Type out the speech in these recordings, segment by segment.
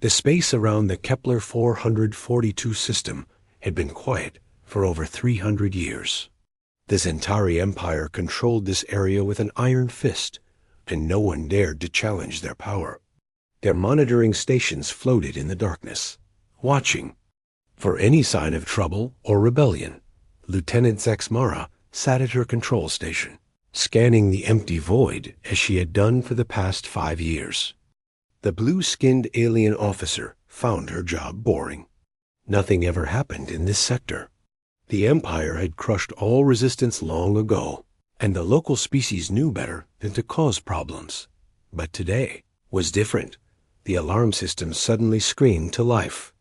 The space around the Kepler 442 system had been quiet for over 300 years. The Centauri Empire controlled this area with an iron fist, and no one dared to challenge their power. Their monitoring stations floated in the darkness, watching for any sign of trouble or rebellion. Lieutenant Zexmara sat at her control station, scanning the empty void as she had done for the past 5 years. The blue-skinned alien officer found her job boring. Nothing ever happened in this sector. The Empire had crushed all resistance long ago, and the local species knew better than to cause problems. But today was different. The alarm system suddenly screamed to life.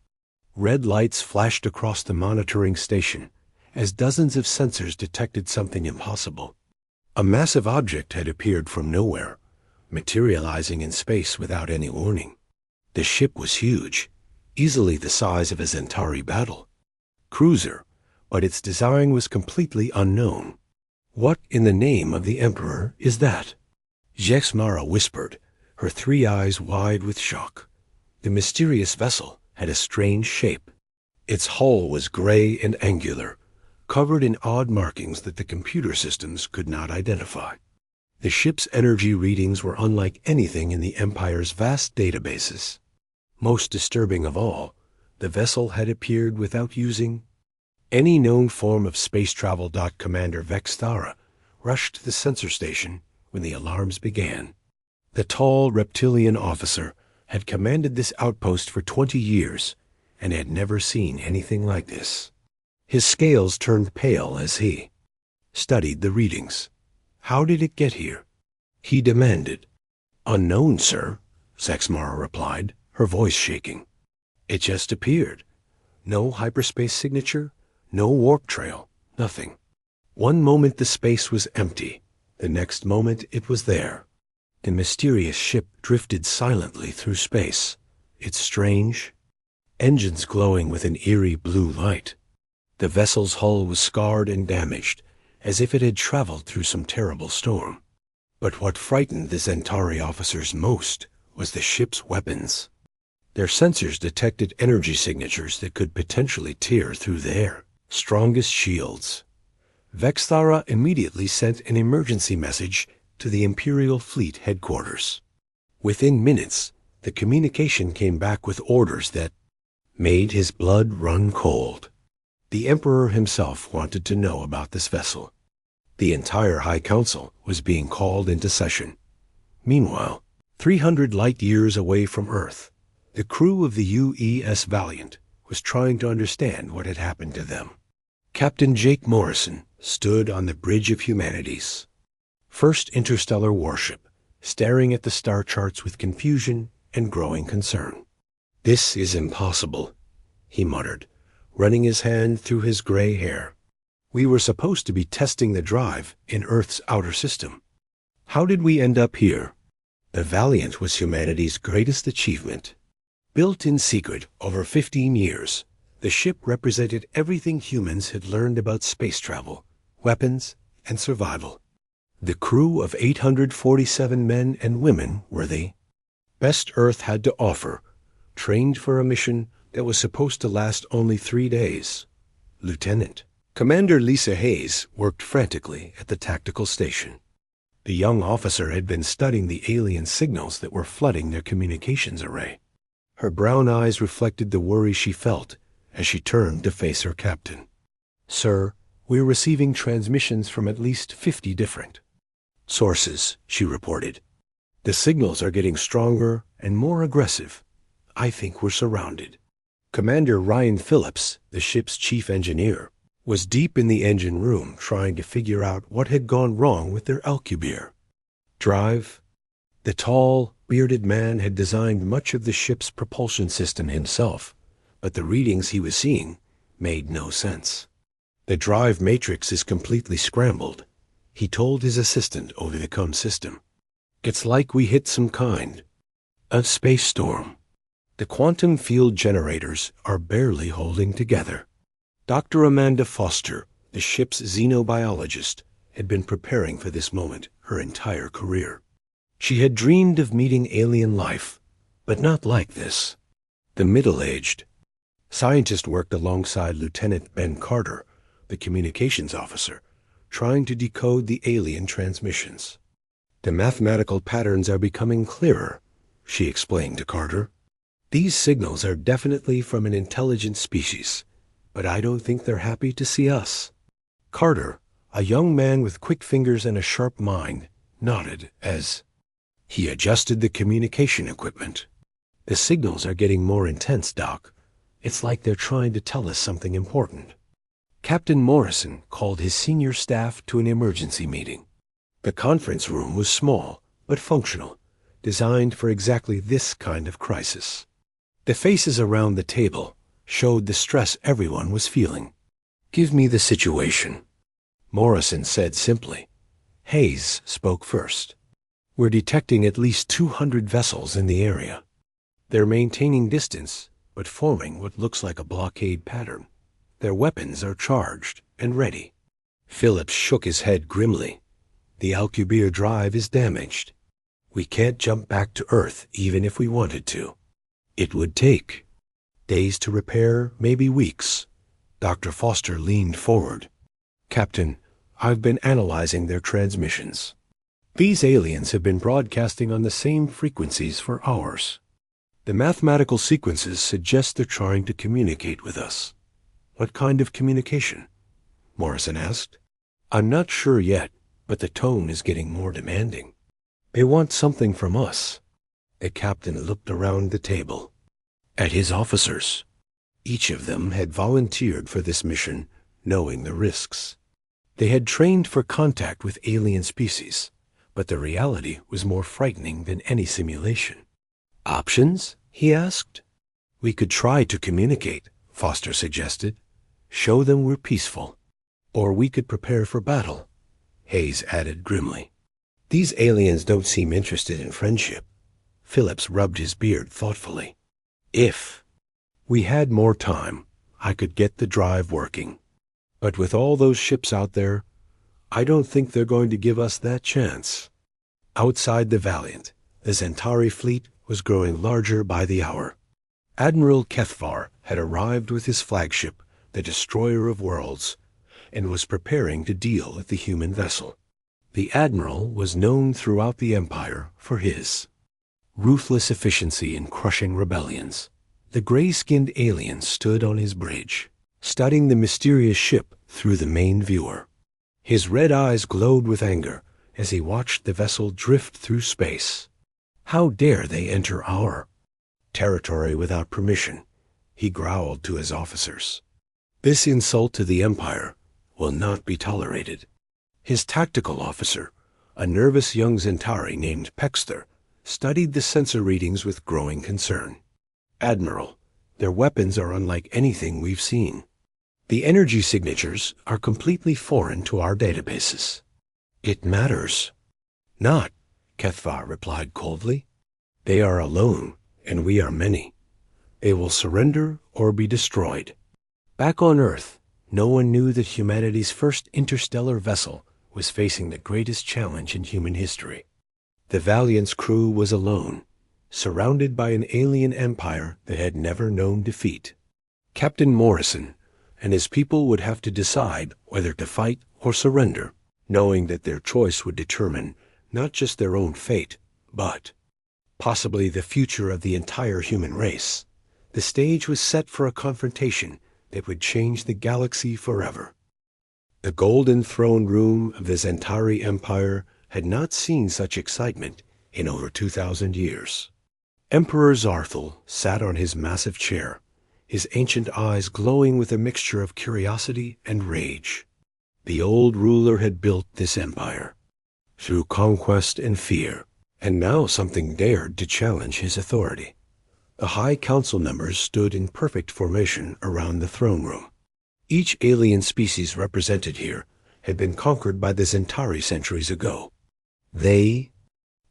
Red lights flashed across the monitoring station as dozens of sensors detected something impossible. A massive object had appeared from nowhere, materializing in space without any warning. The ship was huge, easily the size of a Centauri battle cruiser, but its design was completely unknown. "What in the name of the Emperor is that?" Zexmara whispered, her 3 eyes wide with shock. The mysterious vessel had a strange shape. Its hull was gray and angular, covered in odd markings that the computer systems could not identify. The ship's energy readings were unlike anything in the Empire's vast databases. Most disturbing of all, the vessel had appeared without using any known form of space travel. Commander Vexthara rushed to the sensor station when the alarms began. The tall reptilian officer had commanded this outpost for 20 years and had never seen anything like this. His scales turned pale as he studied the readings. "How did it get here?" he demanded. "Unknown, sir," Zexmara replied, her voice shaking. "It just appeared. No hyperspace signature, no warp trail, nothing. One moment the space was empty, the next moment it was there." The mysterious ship drifted silently through space, its strange engines glowing with an eerie blue light. The vessel's hull was scarred and damaged, as if it had traveled through some terrible storm. But what frightened the Centauri officers most was the ship's weapons. Their sensors detected energy signatures that could potentially tear through their strongest shields. Vexthara immediately sent an emergency message to the Imperial Fleet headquarters. Within minutes, the communication came back with orders that made his blood run cold. The Emperor himself wanted to know about this vessel. The entire High Council was being called into session. Meanwhile, 300 light-years away from Earth, the crew of the UES Valiant was trying to understand what had happened to them. Captain Jake Morrison stood on the Bridge of Humanities, first interstellar warship, staring at the star charts with confusion and growing concern. "This is impossible," he muttered, running his hand through his gray hair. "We were supposed to be testing the drive in Earth's outer system. How did we end up here?" The Valiant was humanity's greatest achievement. Built in secret over 15 years, the ship represented everything humans had learned about space travel, weapons, and survival. The crew of 847 men and women were the best Earth had to offer, trained for a mission that was supposed to last only 3 days. Lieutenant Commander Lisa Hayes worked frantically at the tactical station. The young officer had been studying the alien signals that were flooding their communications array. Her brown eyes reflected the worry she felt as she turned to face her captain. "Sir, we're receiving transmissions from at least 50 different sources," she reported. "The signals are getting stronger and more aggressive. I think we're surrounded." Commander Ryan Phillips, the ship's chief engineer, was deep in the engine room trying to figure out what had gone wrong with their Alcubierre drive. The tall, bearded man had designed much of the ship's propulsion system himself, but the readings he was seeing made no sense. "The drive matrix is completely scrambled," he told his assistant over the com system. "It's like we hit some kind of space storm. The quantum field generators are barely holding together." Dr. Amanda Foster, the ship's xenobiologist, had been preparing for this moment her entire career. She had dreamed of meeting alien life, but not like this. The middle-aged scientist worked alongside Lieutenant Ben Carter, the communications officer, trying to decode the alien transmissions. "The mathematical patterns are becoming clearer," she explained to Carter. "These signals are definitely from an intelligent species, but I don't think they're happy to see us." Carter, a young man with quick fingers and a sharp mind, nodded as he adjusted the communication equipment. "The signals are getting more intense, Doc. It's like they're trying to tell us something important." Captain Morrison called his senior staff to an emergency meeting. The conference room was small, but functional, designed for exactly this kind of crisis. The faces around the table showed the stress everyone was feeling. "Give me the situation," Morrison said simply. Hayes spoke first. "We're detecting at least 200 vessels in the area. They're maintaining distance, but forming what looks like a blockade pattern. Their weapons are charged and ready." Phillips shook his head grimly. "The Alcubierre drive is damaged. We can't jump back to Earth even if we wanted to. It would take days to repair, maybe weeks." Dr. Foster leaned forward. "Captain, I've been analyzing their transmissions. These aliens have been broadcasting on the same frequencies for hours. The mathematical sequences suggest they're trying to communicate with us." "What kind of communication?" Morrison asked. "I'm not sure yet, but the tone is getting more demanding. They want something from us." The captain looked around the table at his officers. Each of them had volunteered for this mission, knowing the risks. They had trained for contact with alien species, but the reality was more frightening than any simulation. "Options?" he asked. "We could try to communicate," Foster suggested. "Show them we're peaceful. Or we could prepare for battle," Hayes added grimly. "These aliens don't seem interested in friendship." Phillips rubbed his beard thoughtfully. "If we had more time, I could get the drive working. But with all those ships out there, I don't think they're going to give us that chance." Outside the Valiant, the Centauri fleet was growing larger by the hour. Admiral Kethvar had arrived with his flagship, the Destroyer of Worlds, and was preparing to deal with the human vessel. The Admiral was known throughout the Empire for his ruthless efficiency in crushing rebellions. The gray-skinned alien stood on his bridge, studying the mysterious ship through the main viewer. His red eyes glowed with anger as he watched the vessel drift through space. "How dare they enter our territory without permission?" he growled to his officers. "This insult to the Empire will not be tolerated." His tactical officer, a nervous young Centauri named Pexter, studied the sensor readings with growing concern. "Admiral, their weapons are unlike anything we've seen. The energy signatures are completely foreign to our databases." "It matters not," Kethvar replied coldly. "They are alone, and we are many. They will surrender or be destroyed." Back on Earth, no one knew that humanity's first interstellar vessel was facing the greatest challenge in human history. The Valiant's crew was alone, surrounded by an alien empire that had never known defeat. Captain Morrison and his people would have to decide whether to fight or surrender, knowing that their choice would determine not just their own fate, but possibly the future of the entire human race. The stage was set for a confrontation that would change the galaxy forever. The golden throne room of the Centauri Empire had not seen such excitement in over 2,000 years. Emperor Zarthal sat on his massive chair, his ancient eyes glowing with a mixture of curiosity and rage. The old ruler had built this empire through conquest and fear, and now something dared to challenge his authority. The High Council members stood in perfect formation around the throne room. Each alien species represented here had been conquered by the Centauri centuries ago. They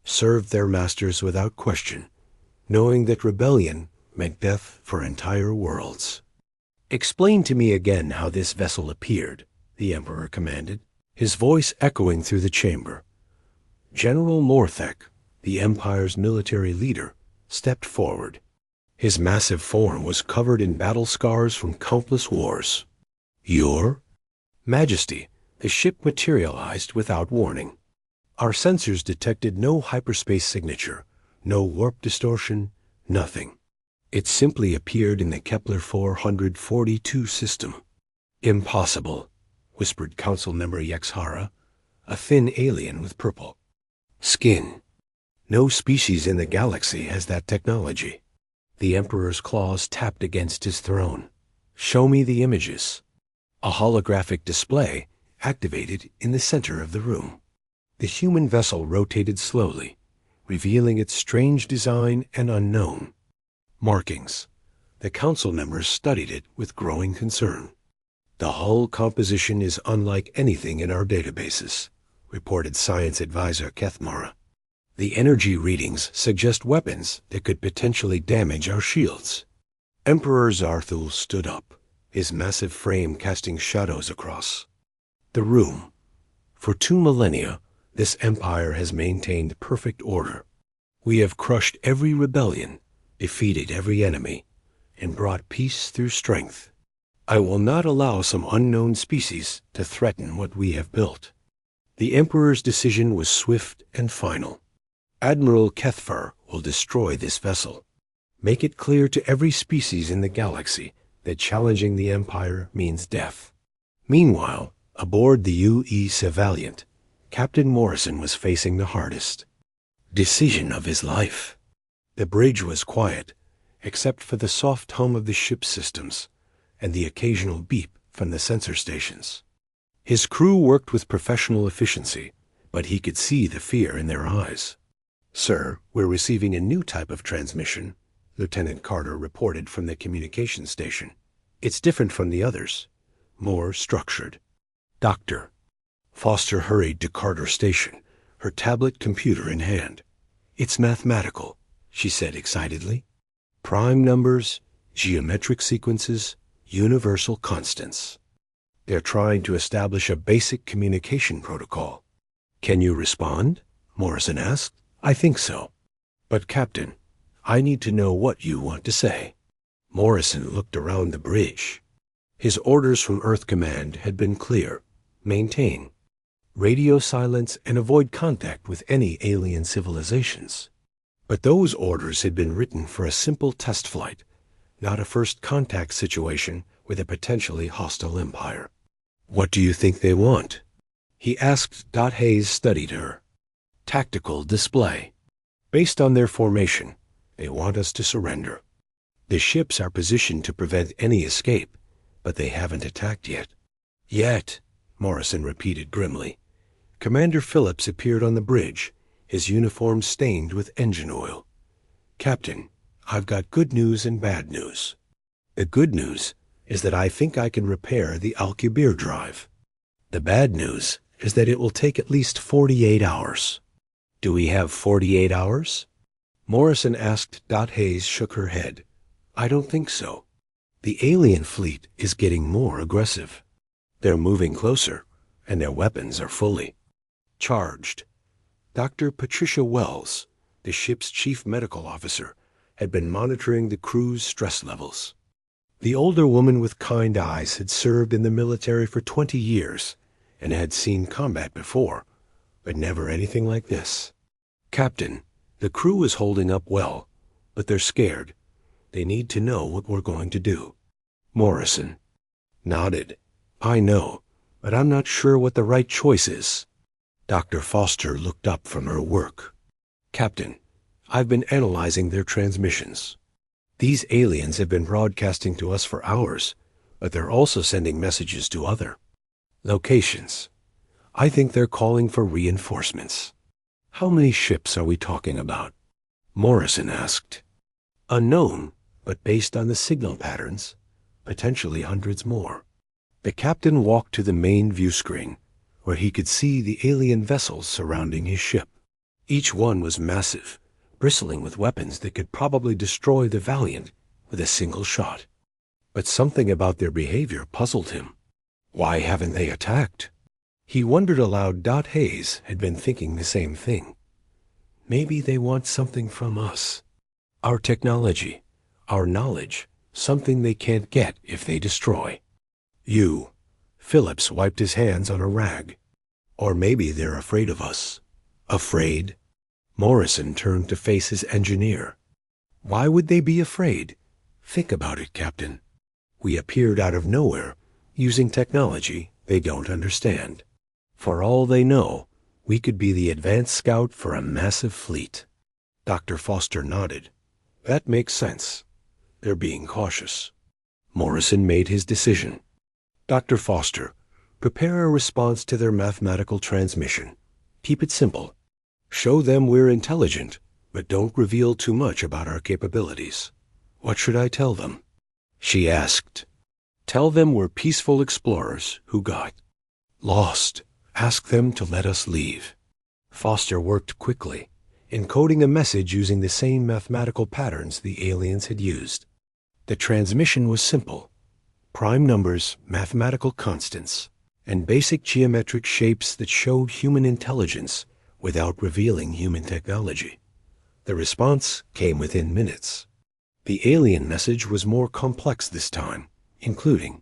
served their masters without question, knowing that rebellion meant death for entire worlds. "Explain to me again how this vessel appeared," the Emperor commanded, his voice echoing through the chamber. General Morthek, the Empire's military leader, stepped forward. His massive form was covered in battle scars from countless wars. "Your Majesty," the ship materialized without warning. Our sensors detected no hyperspace signature, no warp distortion, nothing. It simply appeared in the Kepler 442 system. "Impossible," whispered Council Member Yexhara, a thin alien with purple skin. "No species in the galaxy has that technology." The Emperor's claws tapped against his throne. "Show me the images." A holographic display activated in the center of the room. The human vessel rotated slowly, revealing its strange design and unknown markings. The council members studied it with growing concern. "The hull composition is unlike anything in our databases," reported Science Advisor Kethmara. "The energy readings suggest weapons that could potentially damage our shields." Emperor Zarthul stood up, his massive frame casting shadows across the room. "For 2 millennia, this empire has maintained perfect order. We have crushed every rebellion, defeated every enemy, and brought peace through strength. I will not allow some unknown species to threaten what we have built." The Emperor's decision was swift and final. "Admiral Kethfar will destroy this vessel. Make it clear to every species in the galaxy that challenging the Empire means death." Meanwhile, aboard the U.E. Valiant, Captain Morrison was facing the hardest decision of his life. The bridge was quiet, except for the soft hum of the ship's systems and the occasional beep from the sensor stations. His crew worked with professional efficiency, but he could see the fear in their eyes. "Sir, we're receiving a new type of transmission," Lieutenant Carter reported from the communication station. "It's different from the others, more structured." "Doctor." Foster hurried to Carter Station, her tablet computer in hand. "It's mathematical," she said excitedly. "Prime numbers, geometric sequences, universal constants. They're trying to establish a basic communication protocol." "Can you respond?" Morrison asked. "I think so. But Captain, I need to know what you want to say." Morrison looked around the bridge. His orders from Earth Command had been clear. Maintain radio silence and avoid contact with any alien civilizations. But those orders had been written for a simple test flight, not a first contact situation with a potentially hostile empire. "What do you think they want?" he asked. Hayes studied her. "Tactical display. Based on their formation, they want us to surrender. The ships are positioned to prevent any escape, but they haven't attacked yet." "Yet," Morrison repeated grimly. Commander Phillips appeared on the bridge, his uniform stained with engine oil. "Captain, I've got good news and bad news. The good news is that I think I can repair the Alcubierre drive. The bad news is that it will take at least 48 hours. "Do we have 48 hours? Morrison asked. Hayes shook her head. "I don't think so. The alien fleet is getting more aggressive. They're moving closer, and their weapons are fully charged." Dr. Patricia Wells, the ship's chief medical officer, had been monitoring the crew's stress levels. The older woman with kind eyes had served in the military for 20 years and had seen combat before, but never anything like this. "Captain, the crew is holding up well, but they're scared. They need to know what we're going to do." Morrison nodded. "I know, but I'm not sure what the right choice is." Dr. Foster looked up from her work. "Captain, I've been analyzing their transmissions. These aliens have been broadcasting to us for hours, but they're also sending messages to other locations. I think they're calling for reinforcements." "How many ships are we talking about?" Morrison asked. "Unknown, but based on the signal patterns, potentially hundreds more." The captain walked to the main view screen, where he could see the alien vessels surrounding his ship. Each one was massive, bristling with weapons that could probably destroy the Valiant with a single shot. But something about their behavior puzzled him. Why haven't they attacked? He wondered aloud. Hayes had been thinking the same thing. Maybe they want something from us. Our technology, Our knowledge, something they can't get if they destroy. You. Phillips wiped his hands on a rag. Or maybe they're afraid of us. Afraid? Morrison turned to face his engineer. Why would they be afraid? Think about it, Captain. We appeared out of nowhere, using technology they don't understand. For all they know, we could be the advance scout for a massive fleet. Dr. Foster nodded. That makes sense. They're being cautious. Morrison made his decision. Dr. Foster, prepare a response to their mathematical transmission. Keep it simple. Show them we're intelligent, but don't reveal too much about our capabilities. What should I tell them? She asked. Tell them we're peaceful explorers who got lost. Ask them to let us leave. Foster worked quickly, encoding a message using the same mathematical patterns the aliens had used. The transmission was simple. Prime numbers, mathematical constants, and basic geometric shapes that showed human intelligence without revealing human technology. The response came within minutes. The alien message was more complex this time, including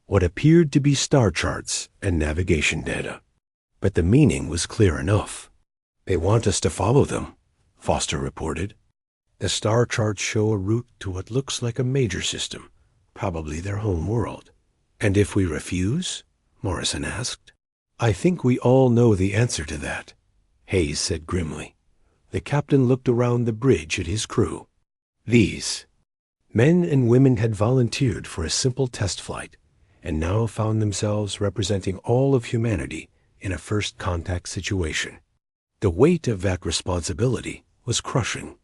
what appeared to be star charts and navigation data. But the meaning was clear enough. They want us to follow them, Foster reported. The star charts show a route to what looks like a major system, probably their home world. And if we refuse? Morrison asked. I think we all know the answer to that, Hayes said grimly. The captain looked around the bridge at his crew. These men and women had volunteered for a simple test flight, and now found themselves representing all of humanity in a first contact situation. The weight of that responsibility was crushing.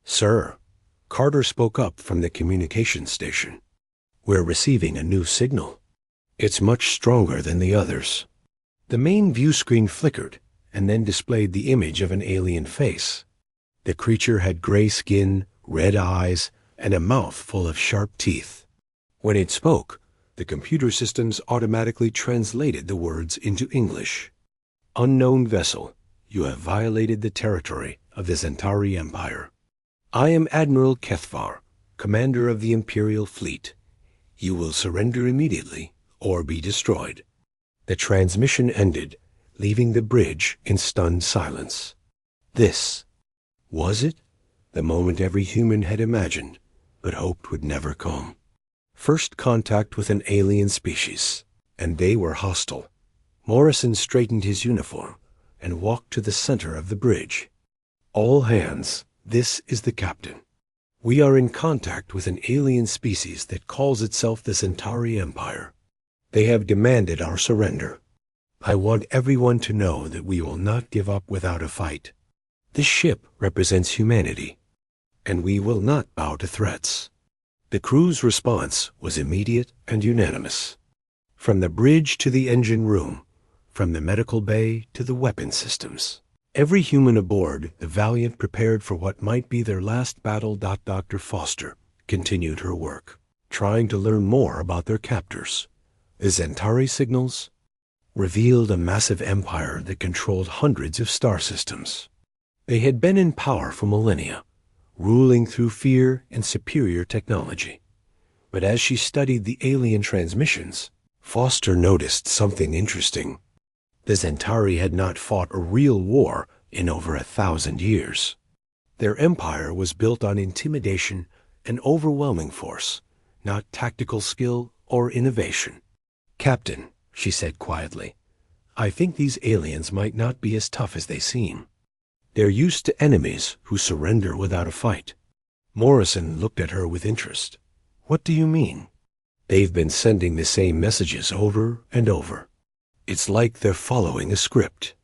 Sir, Carter spoke up from the communications station. We're receiving a new signal. It's much stronger than the others. The main view screen flickered and then displayed the image of an alien face. The creature had gray skin, red eyes, and a mouth full of sharp teeth. When it spoke, the computer systems automatically translated the words into English. Unknown vessel, you have violated the territory of the Centauri Empire. I am Admiral Kethvar, commander of the Imperial Fleet. You will surrender immediately or be destroyed. The transmission ended, leaving the bridge in stunned silence. This, was it? The moment every human had imagined, but hoped would never come. First contact with an alien species, and they were hostile. Morrison straightened his uniform and walked to the center of the bridge. All hands, this is the captain. We are in contact with an alien species that calls itself the Centauri Empire. They have demanded our surrender. I want everyone to know that we will not give up without a fight. This ship represents humanity, and we will not bow to threats. The crew's response was immediate and unanimous. From the bridge to the engine room, from the medical bay to the weapon systems, every human aboard the Valiant prepared for what might be their last battle. Dr. Foster continued her work, trying to learn more about their captors. The Centauri signals revealed a massive empire that controlled hundreds of star systems. They had been in power for millennia, ruling through fear and superior technology. But as she studied the alien transmissions, Foster noticed something interesting. The Centauri had not fought a real war in over 1,000 years. Their empire was built on intimidation and overwhelming force, not tactical skill or innovation. Captain, she said quietly, I think these aliens might not be as tough as they seem. They're used to enemies who surrender without a fight. Morrison looked at her with interest. What do you mean? They've been sending the same messages over and over. It's like they're following a script.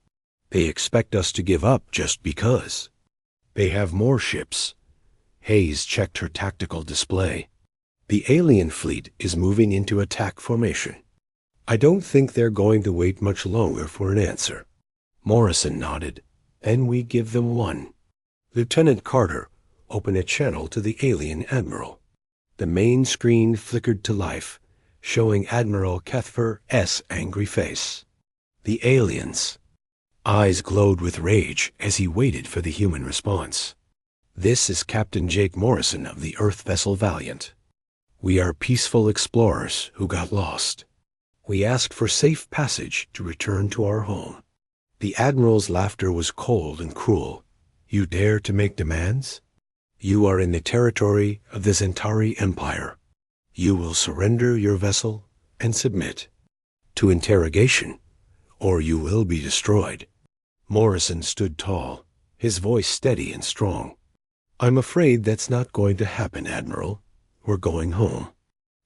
They expect us to give up just because. They have more ships. Hayes checked her tactical display. The alien fleet is moving into attack formation. I don't think they're going to wait much longer for an answer. Morrison nodded. Then we give them one. Lieutenant Carter, open a channel to the alien admiral. The main screen flickered to life, showing Admiral Kethvar's angry face. The aliens. Eyes glowed with rage as he waited for the human response. This is Captain Jake Morrison of the Earth vessel Valiant. We are peaceful explorers who got lost. We asked for safe passage to return to our home." The Admiral's laughter was cold and cruel. "You dare to make demands? You are in the territory of the Zentari Empire. You will surrender your vessel and submit to interrogation, or you will be destroyed." Morrison stood tall, his voice steady and strong. "I'm afraid that's not going to happen, Admiral. We're going home."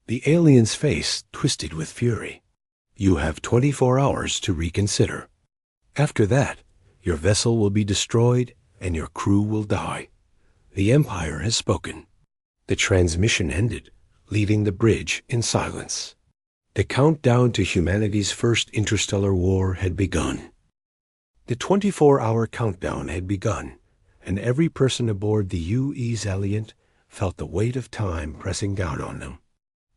The alien's face twisted with fury. "You have 24 hours to reconsider. After that, your vessel will be destroyed and your crew will die. The Empire has spoken." The transmission ended, leaving the bridge in silence. The countdown to humanity's first interstellar war had begun. The 24-hour countdown had begun, and every person aboard the UE Zaliant felt the weight of time pressing down on them.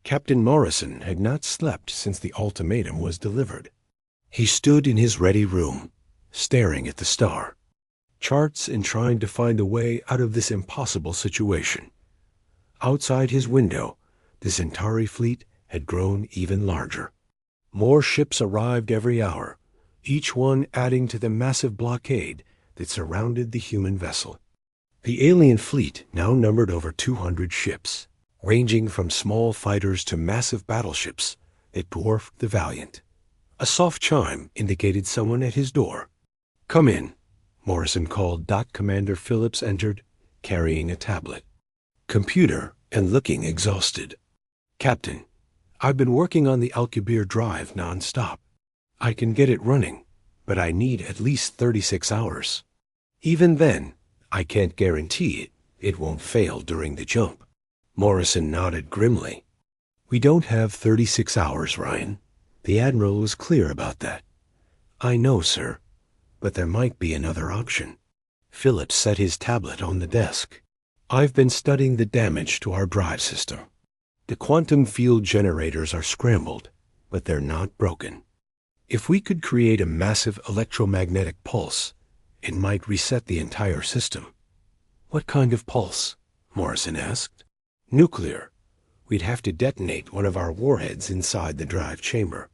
Captain Morrison had not slept since the ultimatum was delivered. He stood in his ready room, staring at the star, charts and trying to find a way out of this impossible situation. Outside his window, the Centauri fleet had grown even larger. More ships arrived every hour, each one adding to the massive blockade that surrounded the human vessel. The alien fleet now numbered over 200 ships, ranging from small fighters to massive battleships that dwarfed the Valiant. A soft chime indicated someone at his door. "Come in," Morrison called. Commander Phillips entered, carrying a tablet, computer, and looking exhausted. "Captain, I've been working on the Alcubierre drive non-stop. I can get it running, but I need at least 36 hours. Even then, I can't guarantee it won't fail during the jump." Morrison nodded grimly. "We don't have 36 hours, Ryan. The Admiral was clear about that." "I know, sir, but there might be another option." Phillips set his tablet on the desk. "I've been studying the damage to our drive system. The quantum field generators are scrambled, but they're not broken. If we could create a massive electromagnetic pulse, it might reset the entire system." "What kind of pulse?" Morrison asked. "Nuclear. We'd have to detonate one of our warheads inside the drive chamber.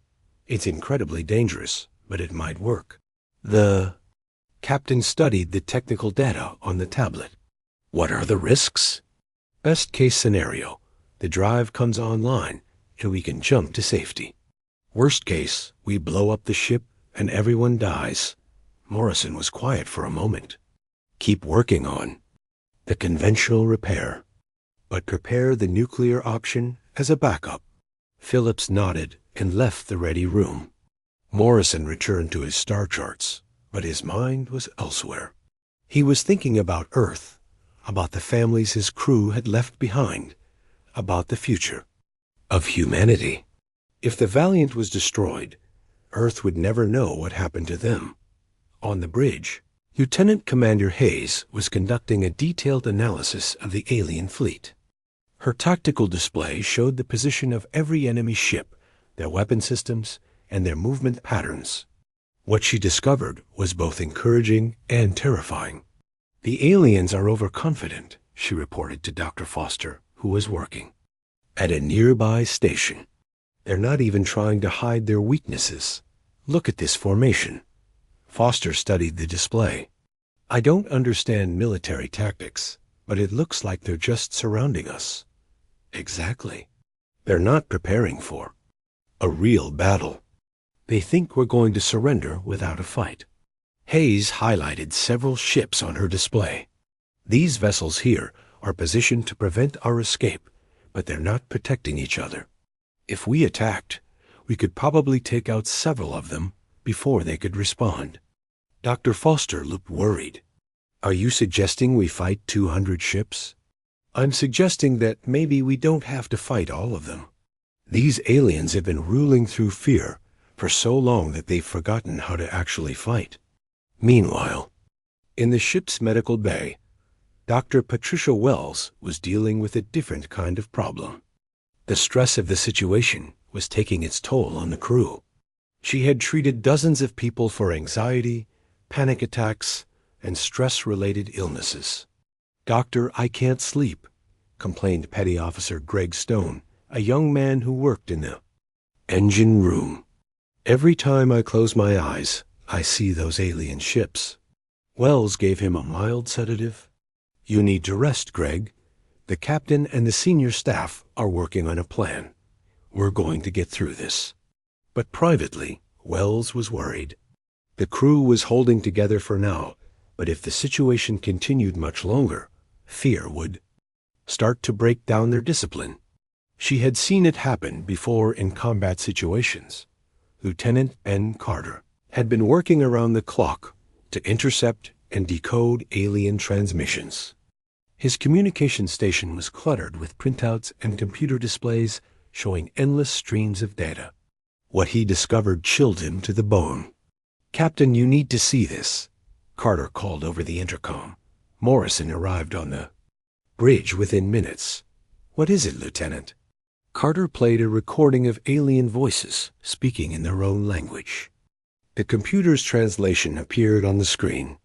It's incredibly dangerous, but it might work." The captain studied the technical data on the tablet. "What are the risks?" "Best case scenario, the drive comes online and we can jump to safety. Worst case, we blow up the ship and everyone dies." Morrison was quiet for a moment. "Keep working on the conventional repair, but prepare the nuclear option as a backup." Phillips nodded and left the ready room. Morrison returned to his star charts, but his mind was elsewhere. He was thinking about Earth, about the families his crew had left behind, about the future of humanity. If the Valiant was destroyed, Earth would never know what happened to them. On the bridge, Lieutenant Commander Hayes was conducting a detailed analysis of the alien fleet. Her tactical display showed the position of every enemy ship, their weapon systems, and their movement patterns. What she discovered was both encouraging and terrifying. "The aliens are overconfident," she reported to Dr. Foster, who was working at a nearby station. "They're not even trying to hide their weaknesses. Look at this formation." Foster studied the display. "I don't understand military tactics, but it looks like they're just surrounding us." "Exactly. They're not preparing for a real battle. They think we're going to surrender without a fight." Hayes highlighted several ships on her display. "These vessels here are positioned to prevent our escape, but they're not protecting each other. If we attacked, we could probably take out several of them before they could respond." Dr. Foster looked worried. "Are you suggesting we fight 200 ships?" "I'm suggesting that maybe we don't have to fight all of them. These aliens have been ruling through fear for so long that they've forgotten how to actually fight." Meanwhile, in the ship's medical bay, Dr. Patricia Wells was dealing with a different kind of problem. The stress of the situation was taking its toll on the crew. She had treated dozens of people for anxiety, panic attacks, and stress-related illnesses. "Doctor, I can't sleep," complained Petty Officer Greg Stone, a young man who worked in the engine room. "Every time I close my eyes, I see those alien ships." Wells gave him a mild sedative. "You need to rest, Greg. The captain and the senior staff are working on a plan. We're going to get through this." But privately, Wells was worried. The crew was holding together for now, but if the situation continued much longer, fear would start to break down their discipline. She had seen it happen before in combat situations. Lieutenant Ben Carter had been working around the clock to intercept and decode alien transmissions. His communication station was cluttered with printouts and computer displays showing endless streams of data. What he discovered chilled him to the bone. "Captain, you need to see this," Carter called over the intercom. Morrison arrived on the bridge within minutes. "What is it, Lieutenant?" Carter played a recording of alien voices speaking in their own language. The computer's translation appeared on the screen.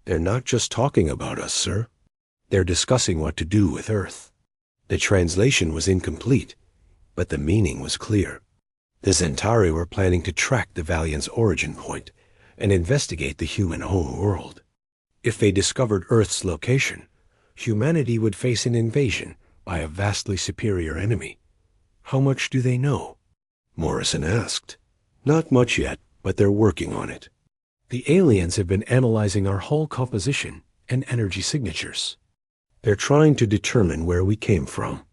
"They're not just talking about us, sir. They're discussing what to do with Earth." The translation was incomplete, but the meaning was clear. The Zentari were planning to track the Valiant's origin point and investigate the human home world. If they discovered Earth's location, humanity would face an invasion by a vastly superior enemy. "How much do they know?" Morrison asked. "Not much yet, but they're working on it. The aliens have been analyzing our hull composition and energy signatures. They're trying to determine where we came from."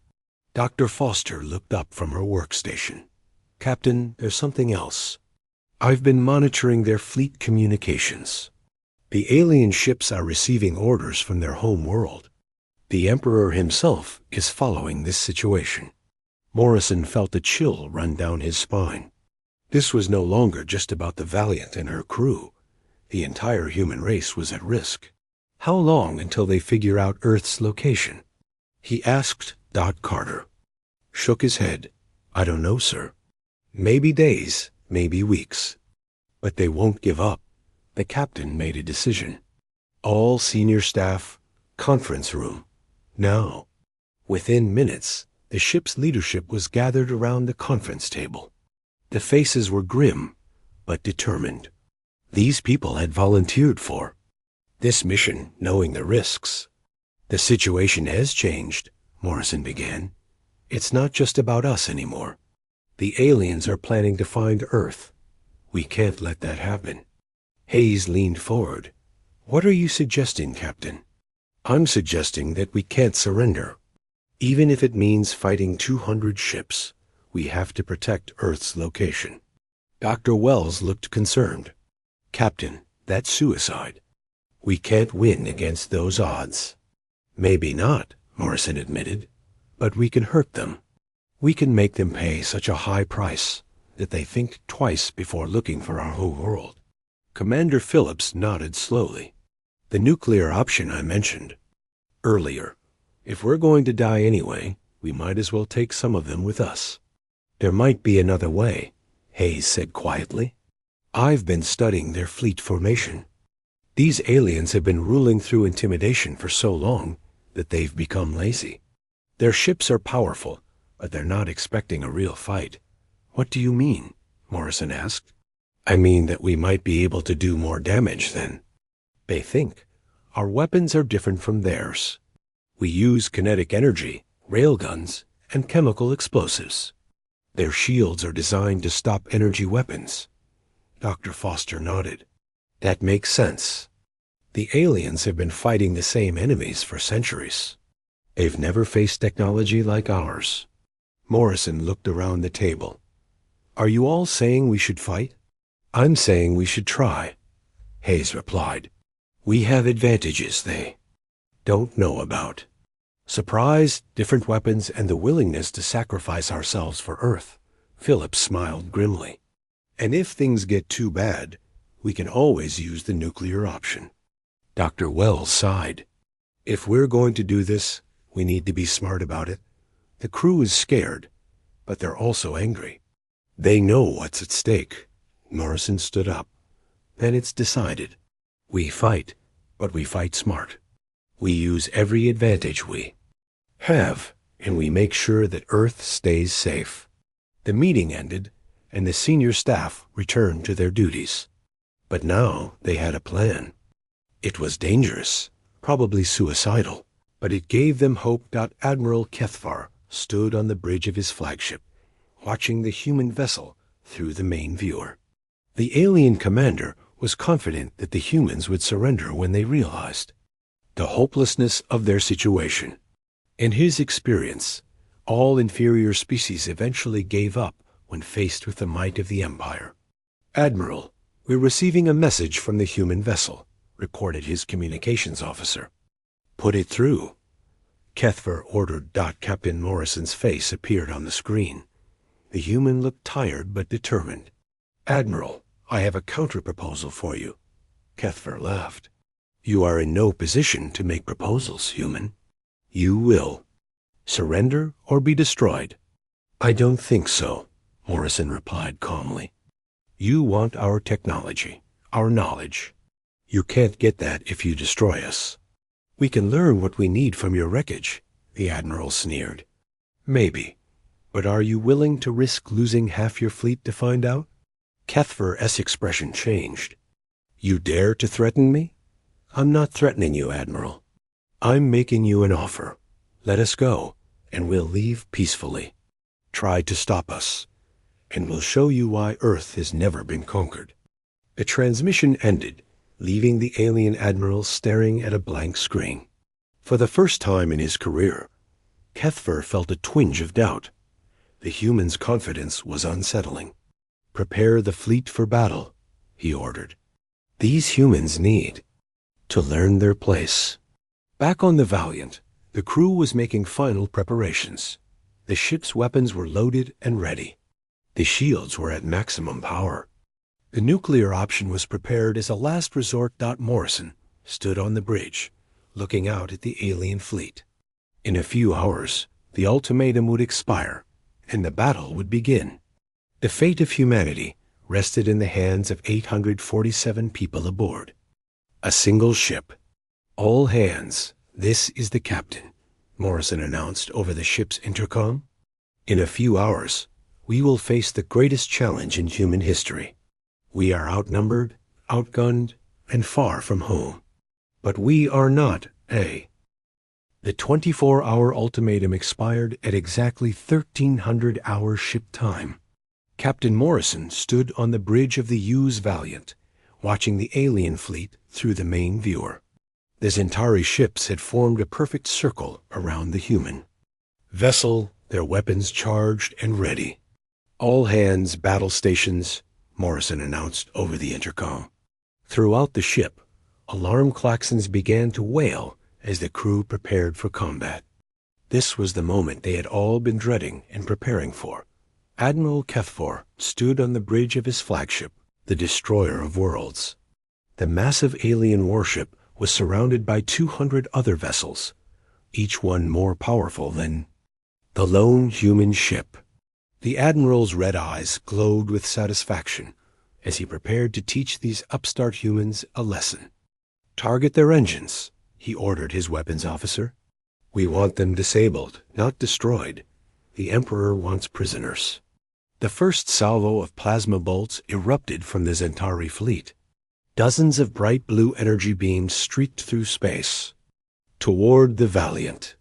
Dr. Foster looked up from her workstation. "Captain, there's something else. I've been monitoring their fleet communications. The alien ships are receiving orders from their home world. The Emperor himself is following this situation." Morrison felt a chill run down his spine. This was no longer just about the Valiant and her crew. The entire human race was at risk. "How long until they figure out Earth's location?" he asked. Carter shook his head. "I don't know, sir. Maybe days, maybe weeks. But they won't give up." The captain made a decision. "All senior staff, conference room. Now." Within minutes, the ship's leadership was gathered around the conference table. The faces were grim, but determined. These people had volunteered for this mission, knowing the risks. "The situation has changed," Morrison began. "It's not just about us anymore. The aliens are planning to find Earth. We can't let that happen." Hayes leaned forward. "What are you suggesting, Captain?" "I'm suggesting that we can't surrender. Even if it means fighting 200 ships, we have to protect Earth's location." Dr. Wells looked concerned. "Captain, that's suicide. We can't win against those odds." "Maybe not," Morrison admitted, "but we can hurt them. We can make them pay such a high price that they think twice before looking for our whole world." Commander Phillips nodded slowly. "The nuclear option I mentioned earlier. If we're going to die anyway, we might as well take some of them with us." "There might be another way," Hayes said quietly. "I've been studying their fleet formation. These aliens have been ruling through intimidation for so long that they've become lazy. Their ships are powerful, but they're not expecting a real fight." "What do you mean?" Morrison asked. "I mean that we might be able to do more damage then. They think our weapons are different from theirs. We use kinetic energy, railguns, and chemical explosives. Their shields are designed to stop energy weapons." Dr. Foster nodded. "That makes sense. The aliens have been fighting the same enemies for centuries. They've never faced technology like ours." Morrison looked around the table. "Are you all saying we should fight?" "I'm saying we should try," Hayes replied. "We have advantages they don't know about. Surprise, different weapons, and the willingness to sacrifice ourselves for Earth." Phillips smiled grimly. "And if things get too bad, we can always use the nuclear option." Dr. Wells sighed. "If we're going to do this, we need to be smart about it. The crew is scared, but they're also angry. They know what's at stake." Morrison stood up. "Then it's decided. We fight, but we fight smart. We use every advantage we have, and we make sure that Earth stays safe." The meeting ended, and the senior staff returned to their duties. But now they had a plan. It was dangerous, probably suicidal, but it gave them hope. Admiral Kethvar stood on the bridge of his flagship, watching the human vessel through the main viewer. The alien commander was confident that the humans would surrender when they realized the hopelessness of their situation. In his experience, all inferior species eventually gave up when faced with the might of the Empire. "Admiral, we're receiving a message from the human vessel," reported his communications officer. "Put it through." Kethvar ordered. Captain Morrison's face appeared on the screen. The human looked tired but determined. "Admiral, I have a counter-proposal for you." Kethvar laughed. "You are in no position to make proposals, human. You will surrender or be destroyed." "I don't think so," Morrison replied calmly. "You want our technology, our knowledge. You can't get that if you destroy us." "We can learn what we need from your wreckage," the Admiral sneered. "Maybe. But are you willing to risk losing half your fleet to find out?" Kethvar's expression changed. "You dare to threaten me?" "I'm not threatening you, Admiral. I'm making you an offer. Let us go, and we'll leave peacefully. Try to stop us, and we'll show you why Earth has never been conquered." The transmission ended, leaving the alien admiral staring at a blank screen. For the first time in his career, Kethvar felt a twinge of doubt. The human's confidence was unsettling. "Prepare the fleet for battle," he ordered. "These humans need to learn their place." Back on the Valiant, the crew was making final preparations. The ship's weapons were loaded and ready. The shields were at maximum power. The nuclear option was prepared as a last resort. Morrison stood on the bridge, looking out at the alien fleet. In a few hours, the ultimatum would expire, and the battle would begin. The fate of humanity rested in the hands of 847 people aboard. A single ship. "All hands, this is the captain," Morrison announced over the ship's intercom. "In a few hours, we will face the greatest challenge in human history. We are outnumbered, outgunned, and far from home. But we are not a..." The 24-hour ultimatum expired at exactly 1300 hours ship time. Captain Morrison stood on the bridge of the U.S. Valiant, watching the alien fleet through the main viewer. The Zentari ships had formed a perfect circle around the human vessel, their weapons charged and ready. "All hands, battle stations," Morrison announced over the intercom. Throughout the ship, alarm klaxons began to wail as the crew prepared for combat. This was the moment they had all been dreading and preparing for. Admiral Kethvar stood on the bridge of his flagship, the Destroyer of Worlds. The massive alien warship was surrounded by 200 other vessels, each one more powerful than the lone human ship. The Admiral's red eyes glowed with satisfaction as he prepared to teach these upstart humans a lesson. "Target their engines," he ordered his weapons officer. "We want them disabled, not destroyed. The Emperor wants prisoners." The first salvo of plasma bolts erupted from the Zentari fleet. Dozens of bright blue energy beams streaked through space toward the Valiant.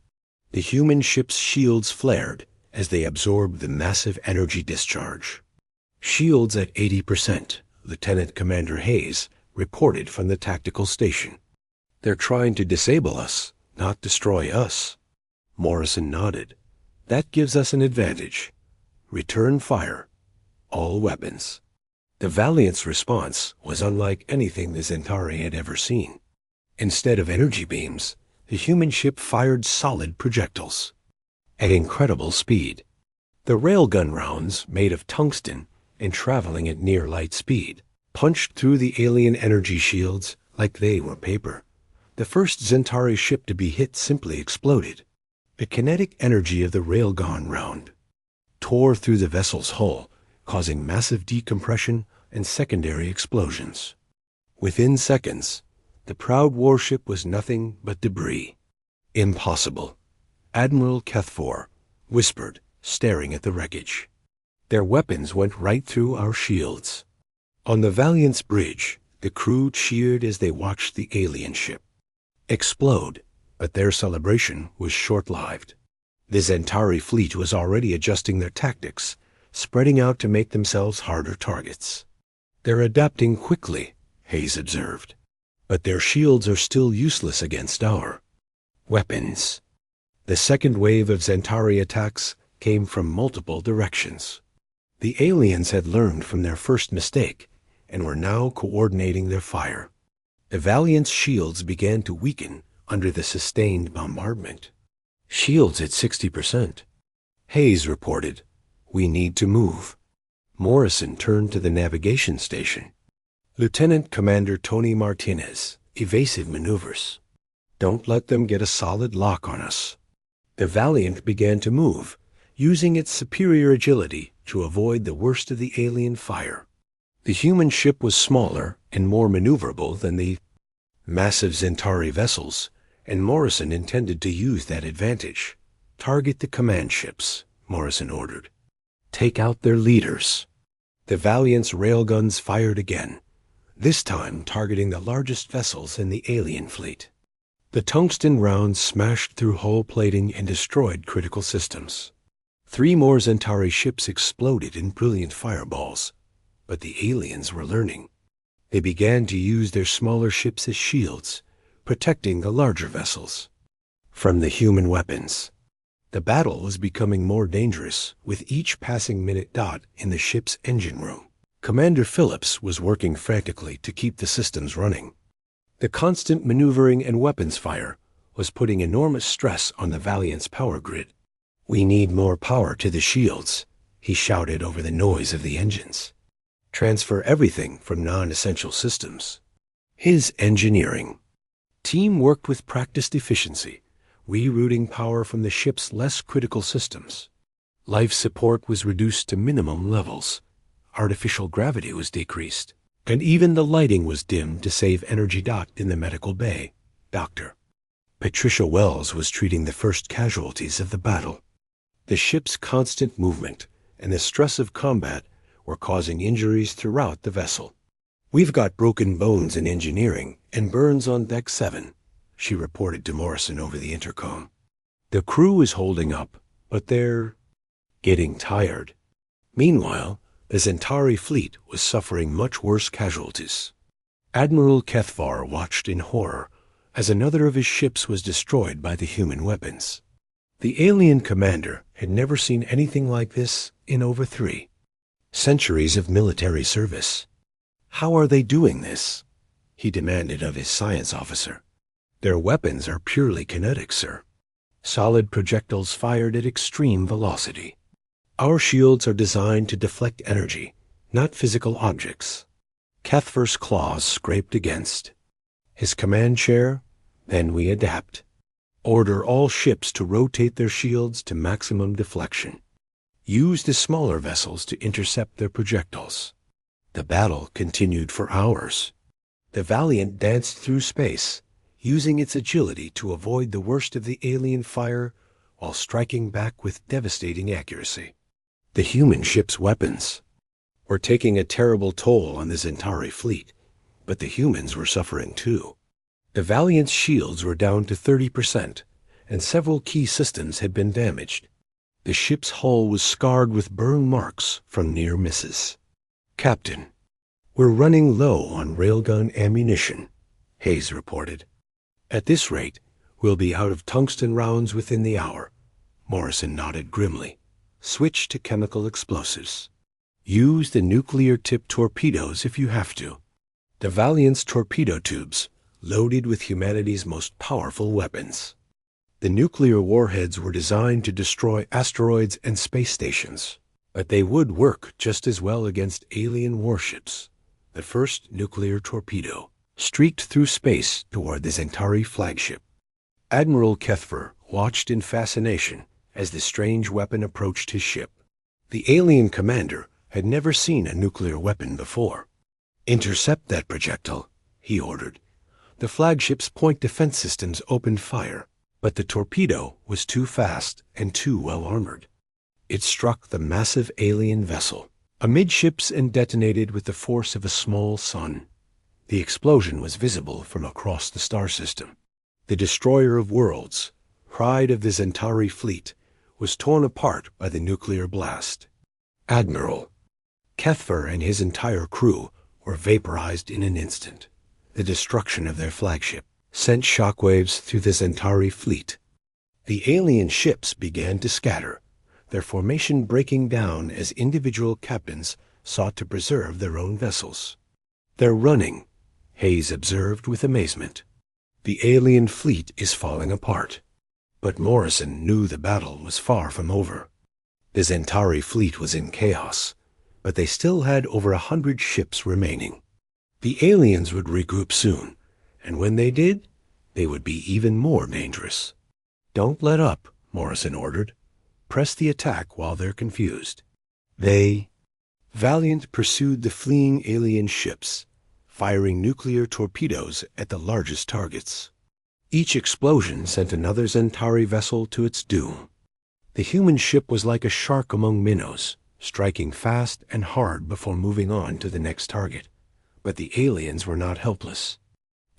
The human ship's shields flared as they absorbed the massive energy discharge. "Shields at 80%, Lieutenant Commander Hayes reported from the tactical station. "They're trying to disable us, not destroy us." Morrison nodded. "That gives us an advantage. Return fire. All weapons." The Valiant's response was unlike anything the Zentari had ever seen. Instead of energy beams, the human ship fired solid projectiles at incredible speed. The railgun rounds, made of tungsten and traveling at near light speed, punched through the alien energy shields like they were paper. The first Zentari ship to be hit simply exploded. The kinetic energy of the railgun round tore through the vessel's hull, causing massive decompression and secondary explosions. Within seconds, the proud warship was nothing but debris. Impossible, Admiral Kethfor whispered, staring at the wreckage. Their weapons went right through our shields. On the Valiant's bridge, the crew cheered as they watched the alien ship explode, but their celebration was short-lived. The Zentari fleet was already adjusting their tactics, spreading out to make themselves harder targets. They're adapting quickly, Hayes observed, but their shields are still useless against our weapons. The second wave of Zentari attacks came from multiple directions. The aliens had learned from their first mistake and were now coordinating their fire. The Valiant's shields began to weaken under the sustained bombardment. Shields at 60%. Hayes reported, "We need to move." Morrison turned to the navigation station. Lieutenant Commander Tony Martinez, evasive maneuvers. Don't let them get a solid lock on us. The Valiant began to move, using its superior agility to avoid the worst of the alien fire. The human ship was smaller and more maneuverable than the massive Zentari vessels, and Morrison intended to use that advantage. Target the command ships, Morrison ordered. Take out their leaders. The Valiant's railguns fired again, this time targeting the largest vessels in the alien fleet. The tungsten rounds smashed through hull plating and destroyed critical systems. 3 more Zentari ships exploded in brilliant fireballs, but the aliens were learning. They began to use their smaller ships as shields, protecting the larger vessels from the human weapons. The battle was becoming more dangerous with each passing minute dot in the ship's engine room. Commander Phillips was working frantically to keep the systems running. The constant maneuvering and weapons fire was putting enormous stress on the Valiant's power grid. "We need more power to the shields," he shouted over the noise of the engines. "Transfer everything from non-essential systems." His engineering team worked with practiced efficiency, rerouting power from the ship's less critical systems. Life support was reduced to minimum levels. Artificial gravity was decreased, and even the lighting was dimmed to save energy. In the medical bay, Dr. Patricia Wells was treating the first casualties of the battle. The ship's constant movement and the stress of combat were causing injuries throughout the vessel. "We've got broken bones in engineering and burns on deck 7, she reported to Morrison over the intercom. "The crew is holding up, but they're getting tired." Meanwhile, the Zentari fleet was suffering much worse casualties. Admiral Kethvar watched in horror as another of his ships was destroyed by the human weapons. The alien commander had never seen anything like this in over 3 centuries of military service. "How are they doing this?" he demanded of his science officer. "Their weapons are purely kinetic, sir. Solid projectiles fired at extreme velocity. Our shields are designed to deflect energy, not physical objects." Kethvar's claws scraped against his command chair. "Then we adapt. Order all ships to rotate their shields to maximum deflection. Use the smaller vessels to intercept their projectiles." The battle continued for hours. The Valiant danced through space, using its agility to avoid the worst of the alien fire while striking back with devastating accuracy. The human ship's weapons were taking a terrible toll on the Zentari fleet, but the humans were suffering too. The Valiant's shields were down to 30%, and several key systems had been damaged. The ship's hull was scarred with burn marks from near misses. "Captain, we're running low on railgun ammunition," Hayes reported. "At this rate, we'll be out of tungsten rounds within the hour." Morrison nodded grimly. "Switch to chemical explosives. Use the nuclear-tipped torpedoes if you have to." The Valiant's torpedo tubes loaded with humanity's most powerful weapons. The nuclear warheads were designed to destroy asteroids and space stations, but they would work just as well against alien warships. The first nuclear torpedo streaked through space toward the Zentari flagship. Admiral Kethvar watched in fascination as the strange weapon approached his ship. The alien commander had never seen a nuclear weapon before. "Intercept that projectile," he ordered. The flagship's point defense systems opened fire. But the torpedo was too fast and too well armored. It struck the massive alien vessel amidships and detonated with the force of a small sun. The explosion was visible from across the star system. The destroyer of worlds, pride of the Centauri fleet, was torn apart by the nuclear blast. Admiral Kethver and his entire crew were vaporized in an instant. The destruction of their flagship sent shockwaves through the Centauri fleet. The alien ships began to scatter, their formation breaking down as individual captains sought to preserve their own vessels. "They're running," Hayes observed with amazement. "The alien fleet is falling apart." But Morrison knew the battle was far from over. The Centauri fleet was in chaos, but they still had over 100 ships remaining. The aliens would regroup soon, and when they did, they would be even more dangerous. "Don't let up," Morrison ordered. "Press the attack while they're confused." Valiant pursued the fleeing alien ships, firing nuclear torpedoes at the largest targets. Each explosion sent another Centauri vessel to its doom. The human ship was like a shark among minnows, striking fast and hard before moving on to the next target. But the aliens were not helpless.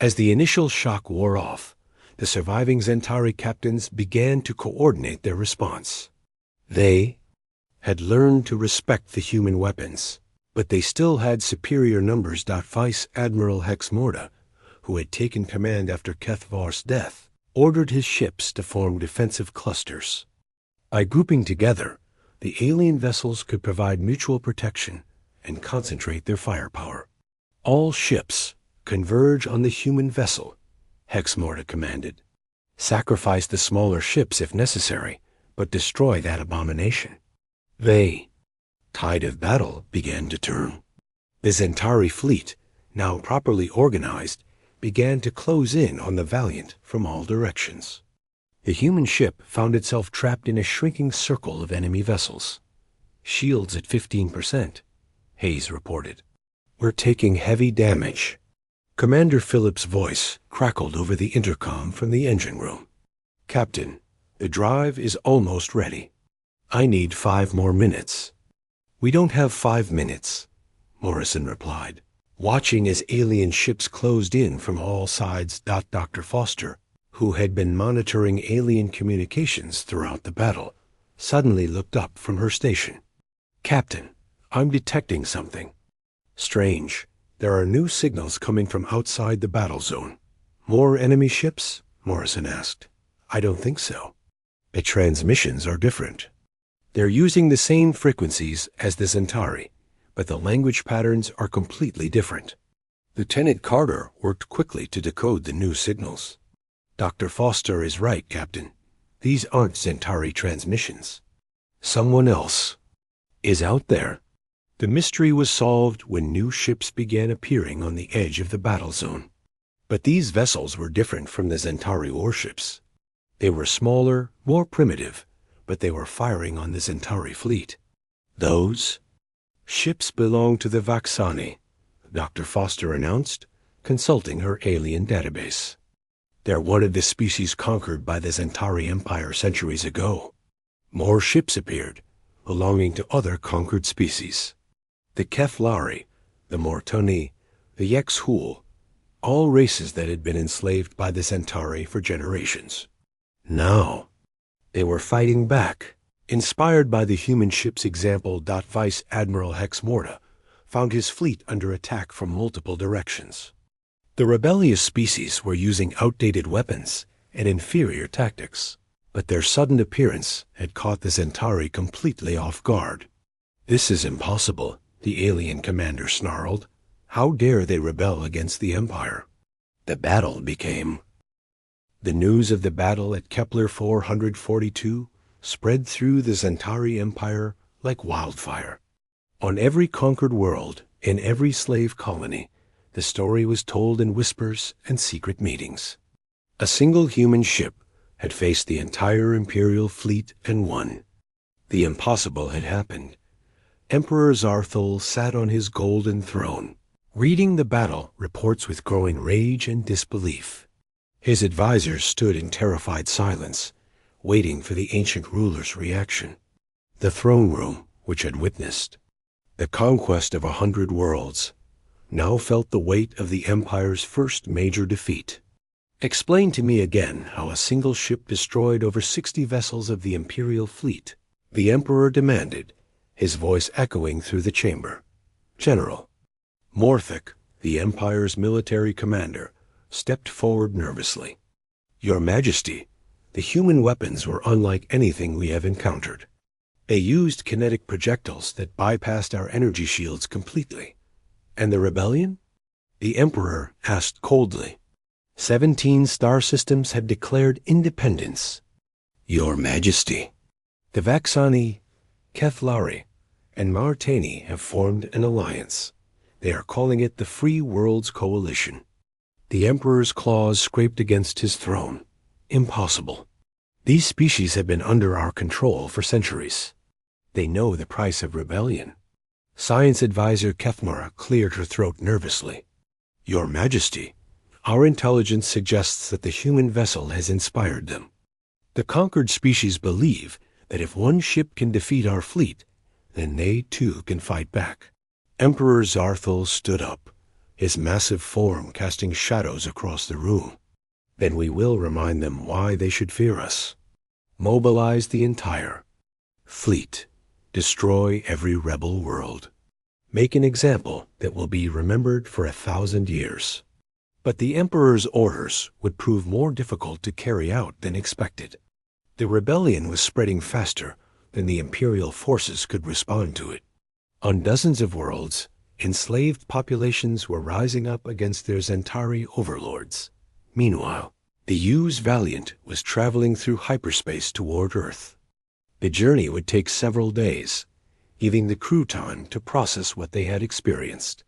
As the initial shock wore off, the surviving Centauri captains began to coordinate their response. They had learned to respect the human weapons, but they still had superior numbers. Vice Admiral Hex Morda, who had taken command after Kethvar's death, ordered his ships to form defensive clusters. By grouping together, the alien vessels could provide mutual protection and concentrate their firepower. "All ships converge on the human vessel," Hex Morda commanded. "Sacrifice the smaller ships if necessary, but destroy that abomination." Tide of battle began to turn. The Centauri fleet, now properly organized, began to close in on the Valiant from all directions. The human ship found itself trapped in a shrinking circle of enemy vessels. "Shields at 15%, Hayes reported. "We're taking heavy damage." Commander Phillips' voice crackled over the intercom from the engine room. "Captain, the drive is almost ready. I need 5 more minutes." "We don't have 5 minutes," Morrison replied, watching as alien ships closed in from all sides. Dr. Foster, who had been monitoring alien communications throughout the battle, suddenly looked up from her station. "Captain, I'm detecting something." "Strange. There are new signals coming from outside the battle zone." "More enemy ships?" Morrison asked. "I don't think so. The transmissions are different. They're using the same frequencies as the Centauri, but the language patterns are completely different." Lieutenant Carter worked quickly to decode the new signals. "Dr. Foster is right, Captain. These aren't Centauri transmissions. Someone else is out there." The mystery was solved when new ships began appearing on the edge of the battle zone. But these vessels were different from the Centauri warships. They were smaller, more primitive, but they were firing on the Centauri fleet. "Those ships belong to the Vaxani," Dr. Foster announced, consulting her alien database. "They're one of the species conquered by the Centauri Empire centuries ago." More ships appeared, belonging to other conquered species. The Keflari, the Mortoni, the Yexhul, all races that had been enslaved by the Centauri for generations. Now, they were fighting back. Inspired by the human ship's example, Vice Admiral Hex Morda found his fleet under attack from multiple directions. The rebellious species were using outdated weapons and inferior tactics, but their sudden appearance had caught the Centauri completely off guard. "This is impossible," the alien commander snarled. "How dare they rebel against the Empire?" The battle became. The news of the battle at Kepler 442 spread through the Centauri Empire like wildfire. On every conquered world, in every slave colony, the story was told in whispers and secret meetings. A single human ship had faced the entire Imperial fleet and won. The impossible had happened. Emperor Zarthol sat on his golden throne, reading the battle reports with growing rage and disbelief. His advisors stood in terrified silence, waiting for the ancient ruler's reaction. The throne room, which had witnessed the conquest of 100 worlds, now felt the weight of the Empire's first major defeat. Explain to me again how a single ship destroyed over 60 vessels of the Imperial fleet, the Emperor demanded, his voice echoing through the chamber. General Morthic, the Empire's military commander, stepped forward nervously. Your Majesty, the human weapons were unlike anything we have encountered. They used kinetic projectiles that bypassed our energy shields completely. And the rebellion? The Emperor asked coldly. 17 star systems have declared independence. Your Majesty, the Vaxani, Kethlari, and Martani have formed an alliance. They are calling it the Free Worlds Coalition. The Emperor's claws scraped against his throne. Impossible. These species have been under our control for centuries. They know the price of rebellion. Science advisor Kethmara cleared her throat nervously. Your Majesty, our intelligence suggests that the human vessel has inspired them. The conquered species believe that if one ship can defeat our fleet, then they too can fight back. Emperor Zarthul stood up, his massive form casting shadows across the room. Then we will remind them why they should fear us. Mobilize the entire fleet. Destroy every rebel world. Make an example that will be remembered for 1,000 years. But the Emperor's orders would prove more difficult to carry out than expected. The rebellion was spreading faster than the Imperial forces could respond to it. On dozens of worlds, enslaved populations were rising up against their Zentari overlords. Meanwhile, the U's Valiant was traveling through hyperspace toward Earth. The journey would take several days, giving the crew time to process what they had experienced.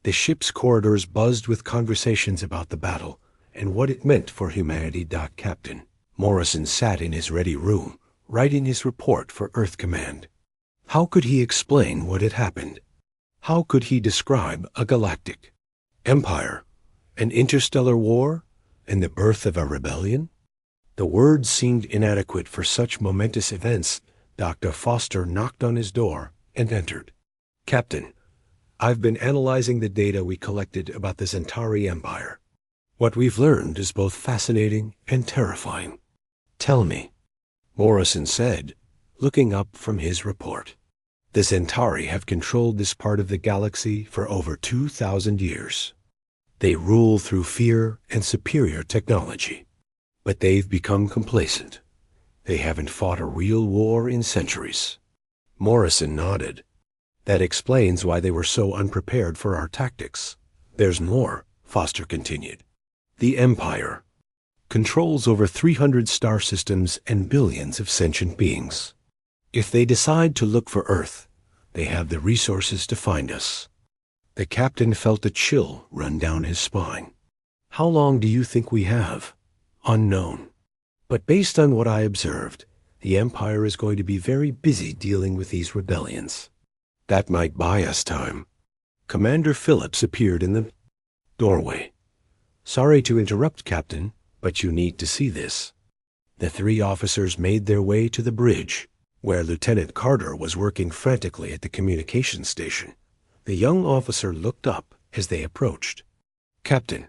The ship's corridors buzzed with conversations about the battle and what it meant for humanity. Captain Morrison sat in his ready room, writing his report for Earth Command. How could he explain what had happened? How could he describe a galactic empire, an interstellar war, and the birth of a rebellion? The words seemed inadequate for such momentous events. Dr. Foster knocked on his door and entered. Captain, I've been analyzing the data we collected about the Zentari Empire. What we've learned is both fascinating and terrifying. Tell me, Morrison said, looking up from his report. The Zentari have controlled this part of the galaxy for over 2,000 years. They rule through fear and superior technology. But they've become complacent. They haven't fought a real war in centuries. Morrison nodded. That explains why they were so unprepared for our tactics. There's more, Foster continued. The Empire controls over 300 star systems and billions of sentient beings. If they decide to look for Earth, they have the resources to find us. The captain felt a chill run down his spine. How long do you think we have? Unknown. But based on what I observed, the Empire is going to be very busy dealing with these rebellions. That might buy us time. Commander Phillips appeared in the doorway. Sorry to interrupt, Captain, but you need to see this. The 3 officers made their way to the bridge, where Lieutenant Carter was working frantically at the communications station. The young officer looked up as they approached. Captain,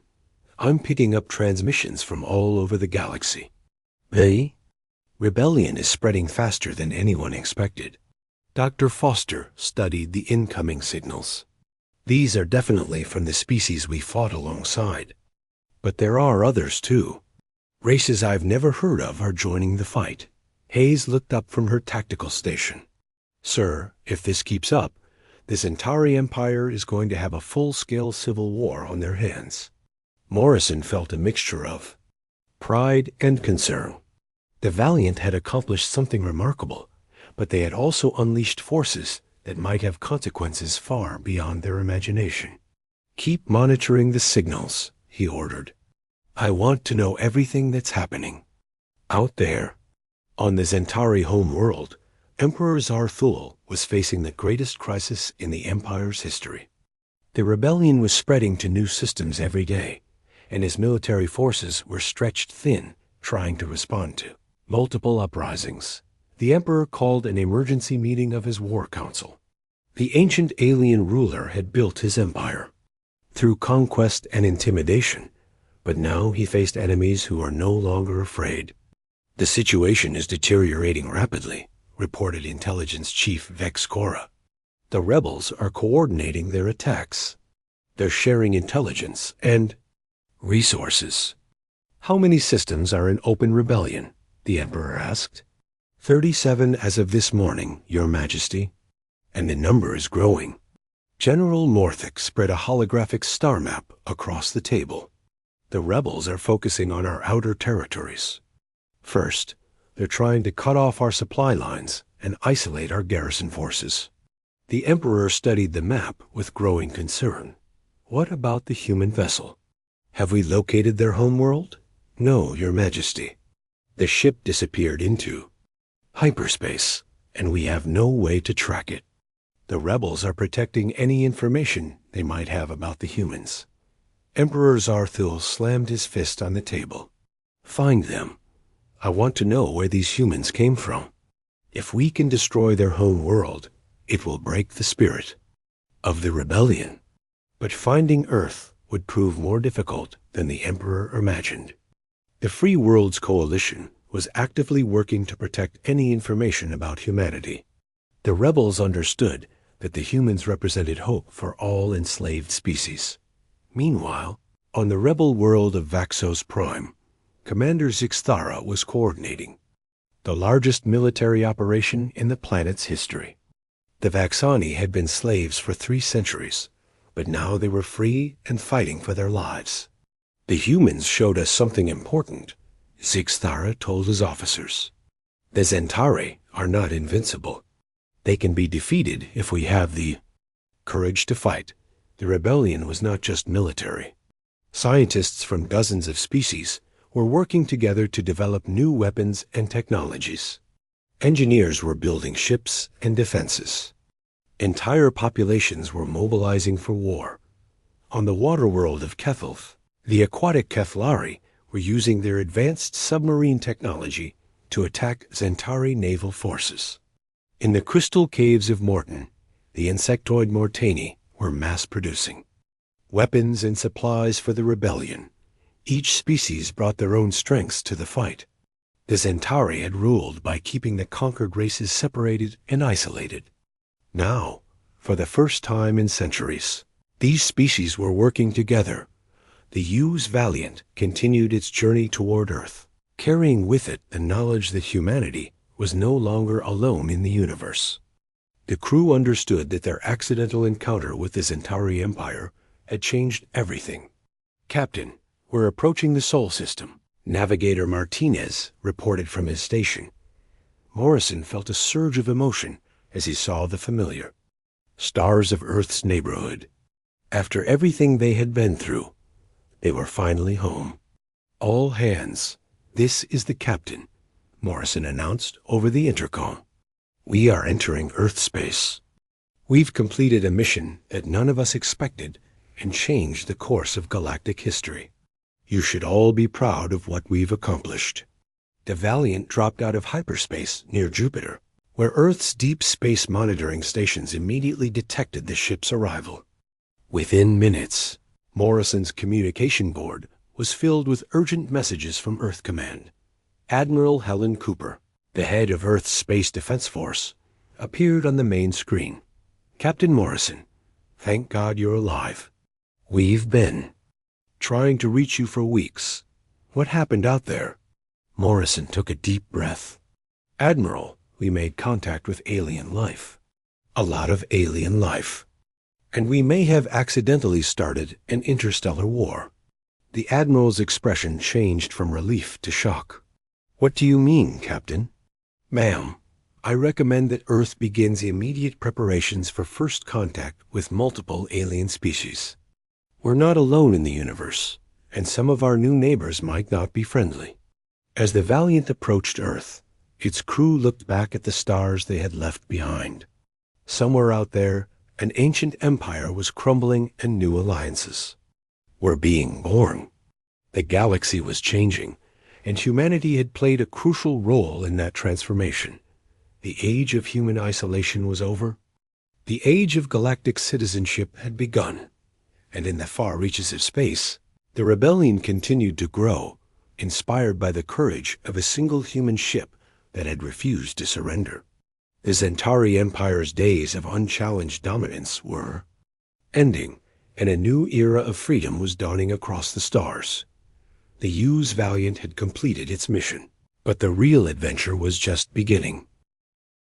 I'm picking up transmissions from all over the galaxy. Rebellion is spreading faster than anyone expected. Dr. Foster studied the incoming signals. These are definitely from the species we fought alongside. But there are others too. Races I've never heard of are joining the fight. Hayes looked up from her tactical station. Sir, if this keeps up, the Zentari Empire is going to have a full-scale civil war on their hands. Morrison felt a mixture of pride and concern. The Valiant had accomplished something remarkable, but they had also unleashed forces that might have consequences far beyond their imagination. Keep monitoring the signals, he ordered. I want to know everything that's happening. Out there, on the Zentari home world, Emperor Zarthul was facing the greatest crisis in the Empire's history. The rebellion was spreading to new systems every day, and his military forces were stretched thin, trying to respond to multiple uprisings. The Emperor called an emergency meeting of his war council. The ancient alien ruler had built his empire through conquest and intimidation, but now he faced enemies who are no longer afraid. The situation is deteriorating rapidly, reported Intelligence Chief Vex Cora. The rebels are coordinating their attacks. They're sharing intelligence and resources. How many systems are in open rebellion? The Emperor asked. 37 as of this morning, Your Majesty. And the number is growing. General Northic spread a holographic star map across the table. The rebels are focusing on our outer territories. First, they're trying to cut off our supply lines and isolate our garrison forces. The Emperor studied the map with growing concern. What about the human vessel? Have we located their homeworld? No, Your Majesty. The ship disappeared into hyperspace, and we have no way to track it. The rebels are protecting any information they might have about the humans. Emperor Zarthul slammed his fist on the table. Find them. I want to know where these humans came from. If we can destroy their home world, it will break the spirit of the rebellion. But finding Earth would prove more difficult than the Emperor imagined. The Free Worlds Coalition was actively working to protect any information about humanity. The rebels understood that the humans represented hope for all enslaved species. Meanwhile, on the rebel world of Vaxos Prime, Commander Zixthara was coordinating the largest military operation in the planet's history. The Vaxani had been slaves for 3 centuries, but now they were free and fighting for their lives. The humans showed us something important, Zixthara told his officers. The Zentari are not invincible. They can be defeated if we have the courage to fight. The rebellion was not just military. Scientists from dozens of species were working together to develop new weapons and technologies. Engineers were building ships and defenses. Entire populations were mobilizing for war. On the water world of Kethelf, the aquatic Kethlari were using their advanced submarine technology to attack Zentari naval forces. In the crystal caves of Morton, the insectoid Mortani were mass-producing weapons and supplies for the rebellion. Each species brought their own strengths to the fight. The Zentari had ruled by keeping the conquered races separated and isolated. Now, for the first time in centuries, these species were working together. The Hughes Valiant continued its journey toward Earth, carrying with it the knowledge that humanity was no longer alone in the universe. The crew understood that their accidental encounter with the Zentari Empire had changed everything. Captain, we're approaching the Sol system, Navigator Martinez reported from his station. Morrison felt a surge of emotion as he saw the familiar stars of Earth's neighborhood. After everything they had been through, they were finally home. All hands, this is the captain, Morrison announced over the intercom. We are entering Earth space. We've completed a mission that none of us expected and changed the course of galactic history. You should all be proud of what we've accomplished. The Valiant dropped out of hyperspace near Jupiter, where Earth's deep space monitoring stations immediately detected the ship's arrival. Within minutes, Morrison's communication board was filled with urgent messages from Earth Command. Admiral Helen Cooper, the head of Earth's Space Defense Force, appeared on the main screen. Captain Morrison, thank God you're alive. We've been trying to reach you for weeks. What happened out there? Morrison took a deep breath. Admiral, we made contact with alien life. A lot of alien life. And we may have accidentally started an interstellar war. The Admiral's expression changed from relief to shock. What do you mean, Captain? Ma'am, I recommend that Earth begins immediate preparations for first contact with multiple alien species. We're not alone in the universe, and some of our new neighbors might not be friendly. As the Valiant approached Earth, its crew looked back at the stars they had left behind. Somewhere out there, an ancient empire was crumbling and new alliances were being born. The galaxy was changing, and humanity had played a crucial role in that transformation. The age of human isolation was over. The age of galactic citizenship had begun, and in the far reaches of space, the rebellion continued to grow, inspired by the courage of a single human ship that had refused to surrender. The Zentari Empire's days of unchallenged dominance were ending, and a new era of freedom was dawning across the stars. The Hughes Valiant had completed its mission, but the real adventure was just beginning.